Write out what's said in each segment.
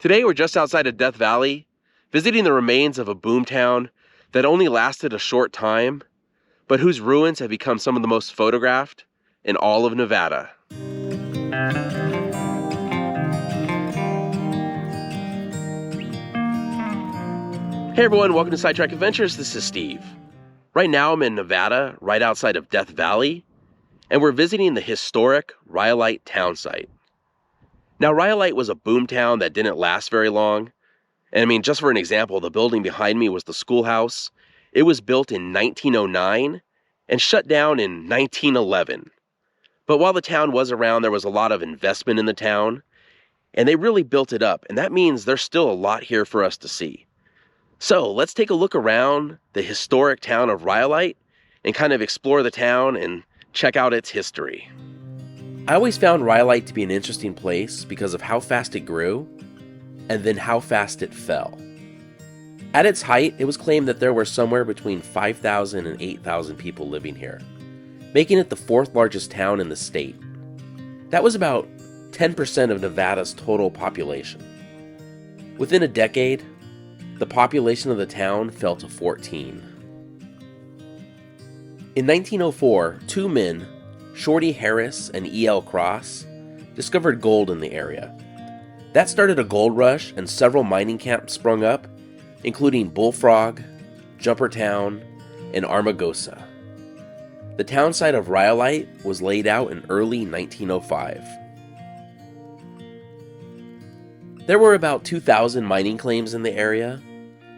Today we're just outside of Death Valley, visiting the remains of a boomtown that only lasted a short time, but whose ruins have become some of the most photographed in all of Nevada. Hey everyone, welcome to Sidetrack Adventures. This is Steve. Right now I'm in Nevada, right outside of Death Valley, and we're visiting the historic Rhyolite town site. Now, Rhyolite was a boomtown that didn't last very long. And I mean, just for an example, the building behind me was the schoolhouse. It was built in 1909 and shut down in 1911. But while the town was around, there was a lot of investment in the town, and they really built it up. And that means there's still a lot here for us to see. So let's take a look around the historic town of Rhyolite and kind of explore the town and check out its history. I always found Rhyolite to be an interesting place because of how fast it grew and then how fast it fell. At its height, it was claimed that there were somewhere between 5,000 and 8,000 people living here, making it the fourth largest town in the state. That was about 10% of Nevada's total population. Within a decade, the population of the town fell to 14. In 1904, two men, Shorty Harris and E.L. Cross, discovered gold in the area. That started a gold rush and several mining camps sprung up, including Bullfrog, Jumpertown, and Armagosa. The town site of Rhyolite was laid out in early 1905. There were about 2,000 mining claims in the area,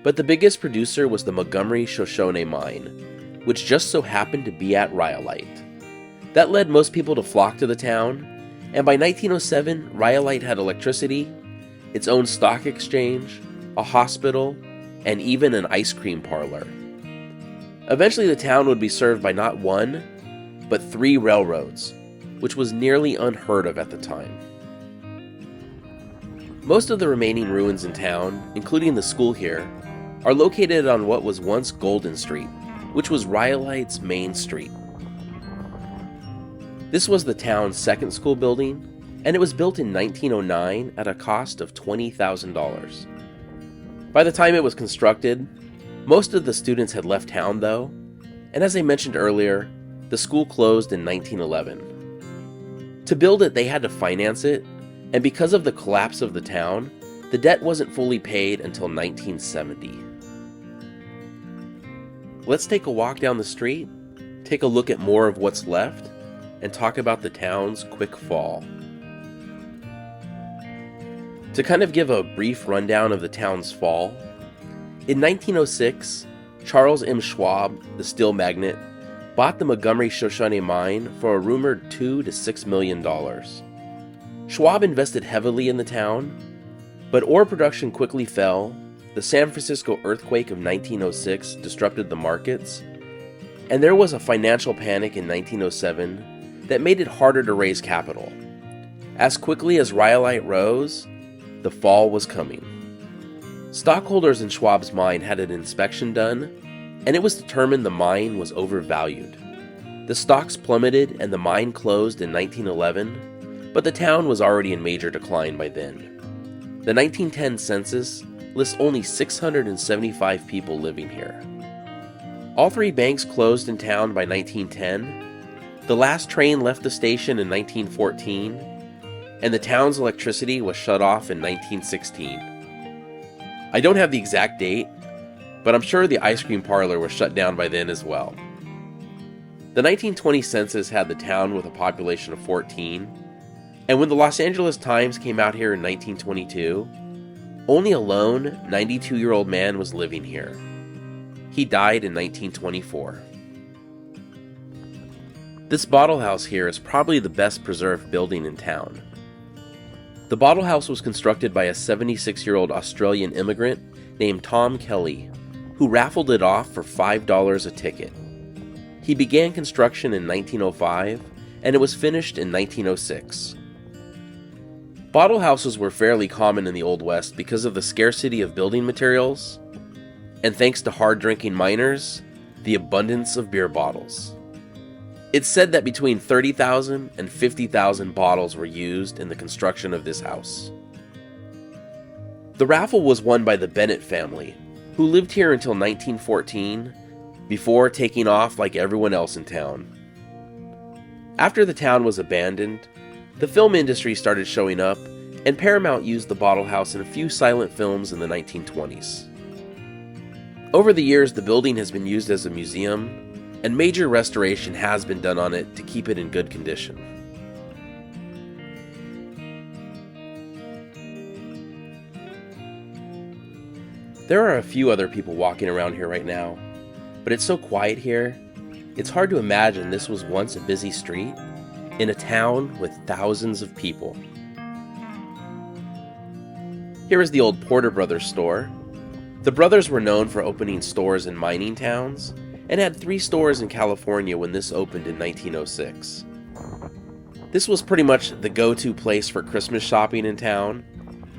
but the biggest producer was the Montgomery-Shoshone mine, which just so happened to be at Rhyolite. That led most people to flock to the town, and by 1907, Rhyolite had electricity, its own stock exchange, a hospital, and even an ice cream parlor. Eventually the town would be served by not one, but 3 railroads, which was nearly unheard of at the time. Most of the remaining ruins in town, including the school here, are located on what was once Golden Street, which was Rhyolite's main street. This was the town's second school building, and it was built in 1909 at a cost of $20,000. By the time it was constructed, most of the students had left town though, and as I mentioned earlier, the school closed in 1911. To build it, they had to finance it, and because of the collapse of the town, the debt wasn't fully paid until 1970. Let's take a walk down the street, take a look at more of what's left, and talk about the town's quick fall. To kind of give a brief rundown of the town's fall, in 1906, Charles M. Schwab, the steel magnate, bought the Montgomery-Shoshone mine for a rumored $2 to $6 million. Schwab invested heavily in the town, but ore production quickly fell, the San Francisco earthquake of 1906 disrupted the markets, and there was a financial panic in 1907 that made it harder to raise capital. As quickly as Rhyolite rose, the fall was coming. Stockholders in Schwab's mine had an inspection done, and it was determined the mine was overvalued. The stocks plummeted and the mine closed in 1911, but the town was already in major decline by then. The 1910 census lists only 675 people living here. All 3 banks closed in town by 1910. The last train left the station in 1914, and the town's electricity was shut off in 1916. I don't have the exact date, but I'm sure the ice cream parlor was shut down by then as well. The 1920 census had the town with a population of 14, and when the Los Angeles Times came out here in 1922, only a lone 92-year-old man was living here. He died in 1924. This bottle house here is probably the best preserved building in town. The bottle house was constructed by a 76-year-old Australian immigrant named Tom Kelly, who raffled it off for $5 a ticket. He began construction in 1905, and it was finished in 1906. Bottle houses were fairly common in the Old West because of the scarcity of building materials, and thanks to hard-drinking miners, the abundance of beer bottles. It's said that between 30,000 and 50,000 bottles were used in the construction of this house. The raffle was won by the Bennett family, who lived here until 1914, before taking off like everyone else in town. After the town was abandoned, the film industry started showing up, and Paramount used the bottle house in a few silent films in the 1920s. Over the years, the building has been used as a museum, and major restoration has been done on it to keep it in good condition. There are a few other people walking around here right now, but it's so quiet here, it's hard to imagine this was once a busy street in a town with thousands of people. Here is the old Porter Brothers store. The brothers were known for opening stores in mining towns and had 3 stores in California when this opened in 1906. This was pretty much the go-to place for Christmas shopping in town,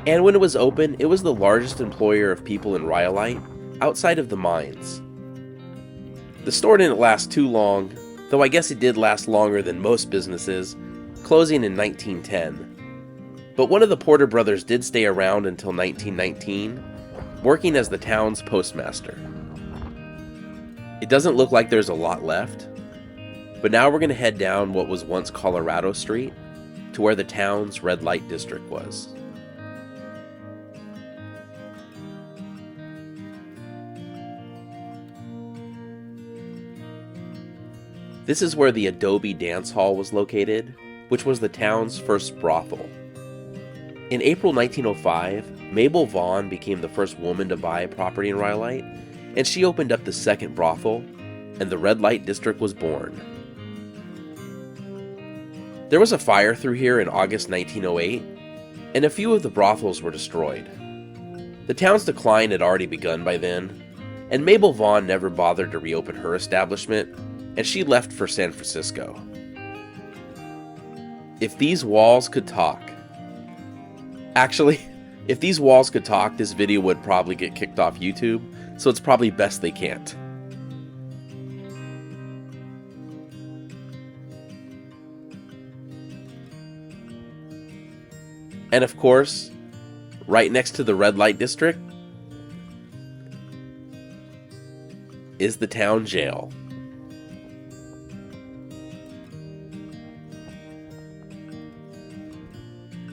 and when it was open, it was the largest employer of people in Rhyolite, outside of the mines. The store didn't last too long, though I guess it did last longer than most businesses, closing in 1910. But one of the Porter brothers did stay around until 1919, working as the town's postmaster. It doesn't look like there's a lot left, but now we're going to head down what was once Colorado Street to where the town's red light district was. This is where the Adobe Dance Hall was located, which was the town's first brothel. In April 1905, Mabel Vaughn became the first woman to buy property in Rhyolite, and she opened up the second brothel, and the red light district was born. There was a fire through here in August 1908, and a few of the brothels were destroyed. The town's decline had already begun by then, and Mabel Vaughn never bothered to reopen her establishment, and she left for San Francisco. If these walls could talk. Actually, if these walls could talk, this video would probably get kicked off YouTube, so it's probably best they can't. And of course, right next to the red light district is the town jail.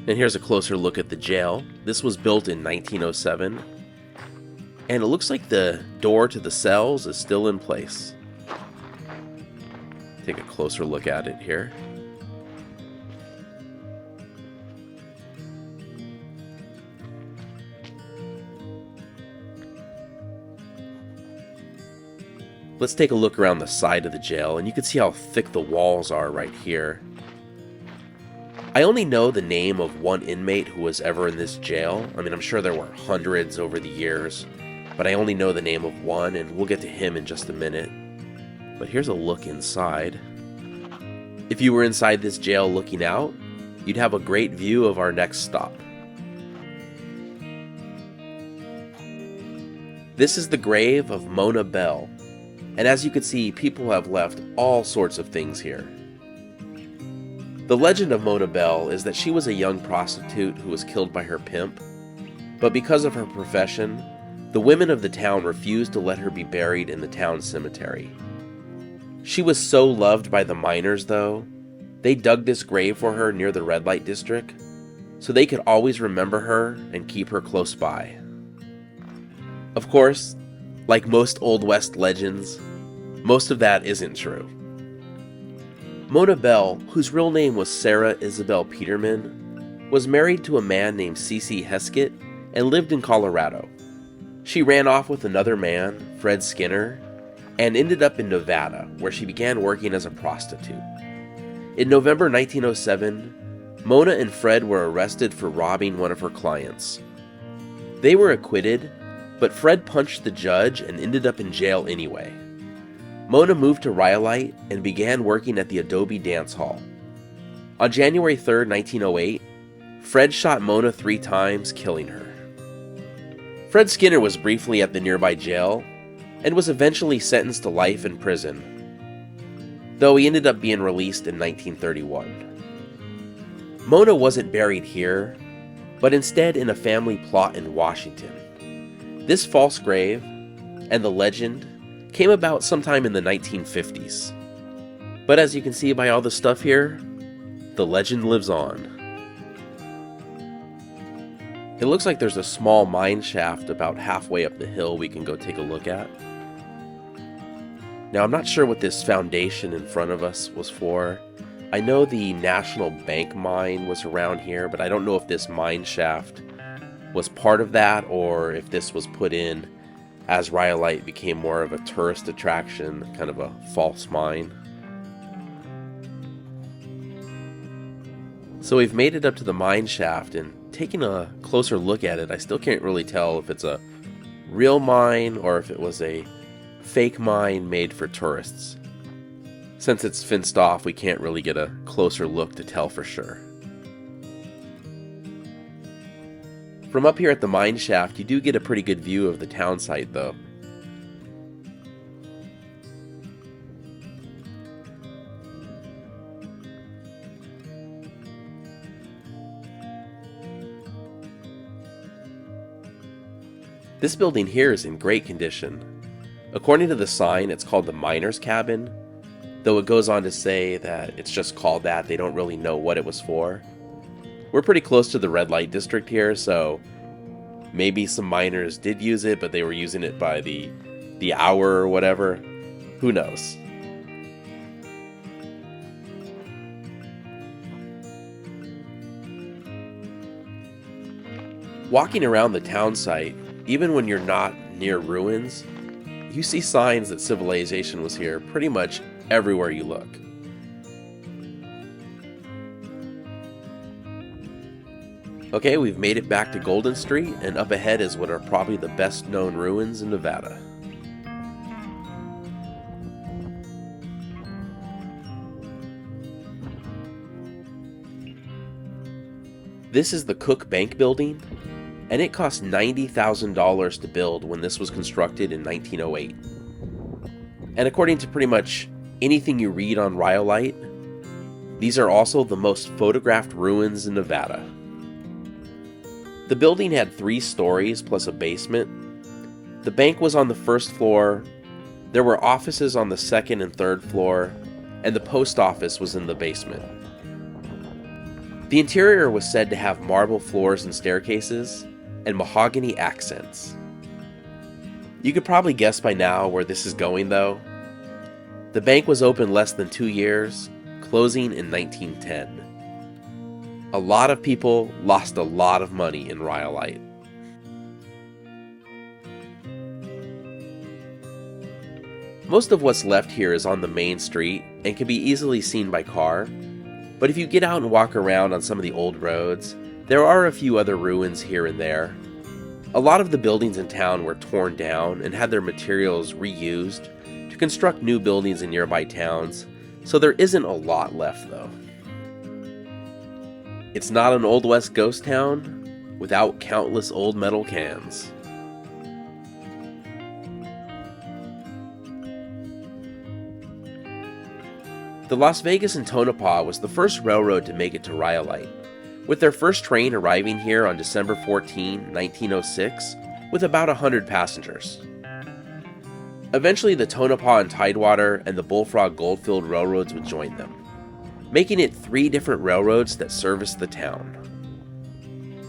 And here's a closer look at the jail. This was built in 1907, and it looks like the door to the cells is still in place. Take a closer look at it here. Let's take a look around the side of the jail, and you can see how thick the walls are right here. I only know the name of one inmate who was ever in this jail. I mean, I'm sure there were hundreds over the years, but I only know the name of one, and we'll get to him in just a minute. But here's a look inside. If you were inside this jail looking out, you'd have a great view of our next stop. This is the grave of Mona Bell, and as you can see, people have left all sorts of things here. The legend of Mona Bell is that she was a young prostitute who was killed by her pimp, but because of her profession, the women of the town refused to let her be buried in the town cemetery. She was so loved by the miners, though, they dug this grave for her near the red light district, so they could always remember her and keep her close by. Of course, like most Old West legends, most of that isn't true. Mona Bell, whose real name was Sarah Isabel Peterman, was married to a man named C.C. Heskett and lived in Colorado. She ran off with another man, Fred Skinner, and ended up in Nevada, where she began working as a prostitute. In November 1907, Mona and Fred were arrested for robbing one of her clients. They were acquitted, but Fred punched the judge and ended up in jail anyway. Mona moved to Rhyolite and began working at the Adobe Dance Hall. On January 3, 1908, Fred shot Mona 3 times, killing her. Fred Skinner was briefly at the nearby jail and was eventually sentenced to life in prison, though he ended up being released in 1931. Mona wasn't buried here, but instead in a family plot in Washington. This false grave and the legend came about sometime in the 1950s. But as you can see by all the stuff here, the legend lives on. It looks like there's a small mine shaft about halfway up the hill we can go take a look at. Now, I'm not sure what this foundation in front of us was for. I know the National Bank mine was around here, but I don't know if this mine shaft was part of that or if this was put in as Rhyolite became more of a tourist attraction, kind of a false mine. So we've made it up to the mine shaft, and taking a closer look at it, I still can't really tell if it's a real mine or if it was a fake mine made for tourists. Since it's fenced off, we can't really get a closer look to tell for sure. From up here at the mine shaft, you do get a pretty good view of the town site though. This building here is in great condition. According to the sign, it's called the Miner's Cabin, though it goes on to say that it's just called that. They don't really know what it was for. We're pretty close to the red light district here, so maybe some miners did use it, but they were using it by the hour or whatever. Who knows? Walking around the town site, even when you're not near ruins, you see signs that civilization was here pretty much everywhere you look. Okay, we've made it back to Golden Street, and up ahead is what are probably the best known ruins in Nevada. This is the Cook Bank building, and it cost $90,000 to build when this was constructed in 1908. And according to pretty much anything you read on Rhyolite, these are also the most photographed ruins in Nevada. The building had 3 stories plus a basement. The bank was on the first floor, there were offices on the second and third floor, and the post office was in the basement. The interior was said to have marble floors and staircases, and mahogany accents. You could probably guess by now where this is going though. The bank was open less than 2 years, closing in 1910. A lot of people lost a lot of money in Rhyolite. Most of what's left here is on the main street and can be easily seen by car, but if you get out and walk around on some of the old roads, there are a few other ruins here and there. A lot of the buildings in town were torn down and had their materials reused to construct new buildings in nearby towns, so there isn't a lot left though. It's not an Old West ghost town without countless old metal cans. The Las Vegas and Tonopah was the first railroad to make it to Rhyolite, with their first train arriving here on December 14, 1906, with about 100 passengers. Eventually the Tonopah and Tidewater and the Bullfrog Goldfield railroads would join them, making it 3 different railroads that serviced the town.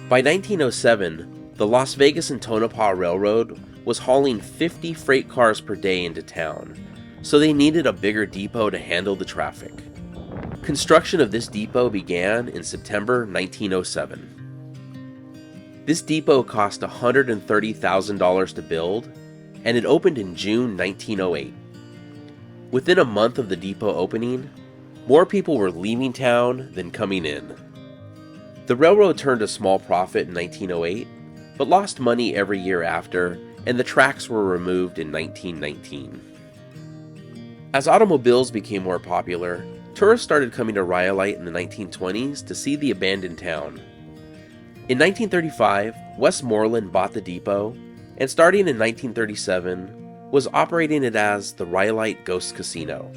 By 1907, the Las Vegas and Tonopah Railroad was hauling 50 freight cars per day into town, so they needed a bigger depot to handle the traffic. Construction of this depot began in September 1907. This depot cost $130,000 to build, and it opened in June 1908. Within a month of the depot opening, more people were leaving town than coming in. The railroad turned a small profit in 1908, but lost money every year after, and the tracks were removed in 1919. As automobiles became more popular, tourists started coming to Rhyolite in the 1920s to see the abandoned town. In 1935, Westmoreland bought the depot, and starting in 1937, was operating it as the Rhyolite Ghost Casino.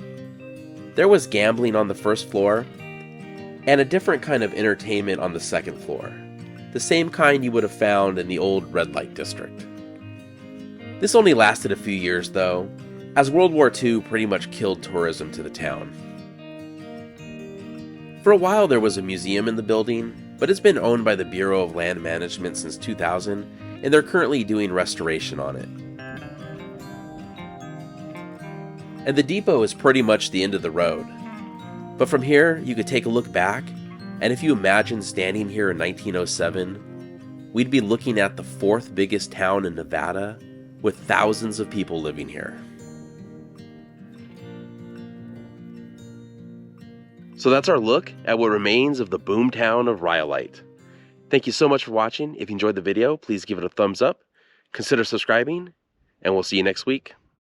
There was gambling on the first floor, and a different kind of entertainment on the second floor. the same kind you would have found in the old red light district. This only lasted a few years though, as World War II pretty much killed tourism to the town. For a while there was a museum in the building, but it's been owned by the Bureau of Land Management since 2000, and they're currently doing restoration on it. And the depot is pretty much the end of the road. But from here, you could take a look back, and if you imagine standing here in 1907, we'd be looking at the fourth biggest town in Nevada, with thousands of people living here. So that's our look at what remains of the boomtown of Rhyolite. Thank you so much for watching. If you enjoyed the video, please give it a thumbs up, consider subscribing, and we'll see you next week.